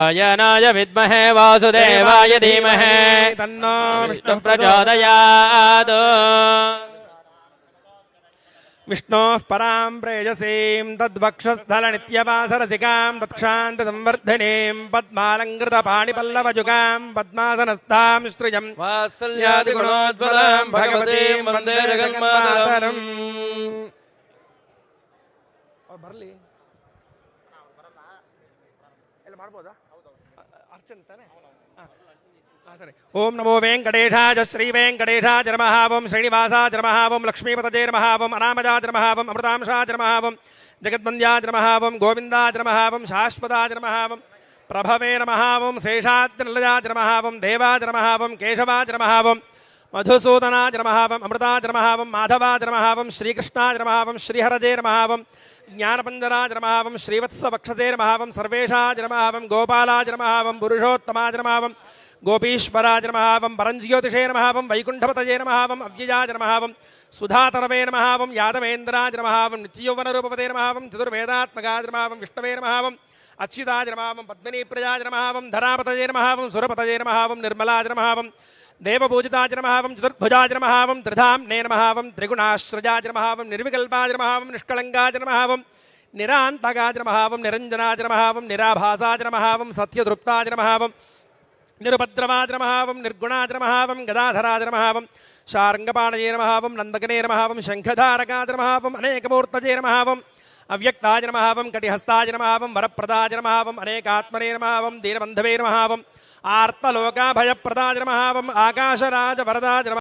नारायणाय विद्महे वासुदेवाय धीमहि तन्नो विष्णुः प्रचोदयात्। विष्णोः परां प्रेयसीं तद्वक्षस्थलनित्यवासरसिकां तत्क्षान्तसंवर्धिनीं पद्मालङ्कृतपाणिपल्लवजुगां पद्मासनस्थां श्रियं वात्सल्यादिगुणोज्ज्वलां भगवतीं वन्दे जगन्मातरम्। बरली अर्चंताने सरे ओम नमो वेंकटेशाय श्री वेंकटेशाय नमः ओम श्रीनिवासाय नमः ओम लक्ष्मीपतये नमः ओम अनामजाय नमः ओम अमृतांशाय नमः ओम जगद्वन्द्याय नमः ओम गोविन्दाय नमः ओम शाश्वताय नमः ओम प्रभवे नमः ओम शेषाद्रिलयाय नमः ओम देवाय नमः ओम केशवाय नमः ओम मधुसूदनाय नमः ओम अमृताय नमः ओम माधवाय नमः ओम श्रीकृष्णाय नमः ओम श्रीहरये नमः ओम ज्ञानपञ्जराय नमः ओम श्रीवत्सवक्षसे नमः ओम सर्वेशाय नमः ओम गोपालाय नमः ओम पुरुषोत्तमाय नमः ओम गोपीश्वराय नमः ओम परञ्ज्योतिषे नमः ओम वैकुण्ठपतये नमः ओम अव्ययाय नमः ओम सुधातरवे नमः ओम यादवेन्द्राय नमः ओम नित्ययौवनरूपपते नमः ओम चतुर्वेदात्मकाय नमः ओम विष्णवे नमः ओम अच्युताय नमः ओम पद्मिनीप्रियाय नमः ओम धरापतये नमः ओम सुरपतये नमः ओम निर्मलाय नमः ओम देवपूजिताय नमः ओम चतुर्भुजाय नमः ओम त्रिधाम्ने नमः ओम त्रिगुणाश्रजाय नमः ओम निर्विकल्पाय नमः ओम निष्कलङ्काय नमः ओम निरान्तकाय नमः ओम निरञ्जनाय नमः ओम निराभासाय नमः ओम सत्यदृप्ताय नमः ओम निरुपद्रवाय नमः ओम निर्गुणाय नमः ओम गदाधराय नमः ओम शार्ङ्गपाणये नमः ओम नन्दकने नमः ओम शङ्खधारकाय नमः ओम अनेकमूर्तये नमः ओम अव्यक्ताय नमः ओम कटिहस्ताय नमः ओम वरप्रदाय नमः ओम अनेकात्मने नमः ओम दीनबन्धवे नमः ओम आर्तलोकाभयप्रदाय नमः ओम आकाशराज वरदाय नमः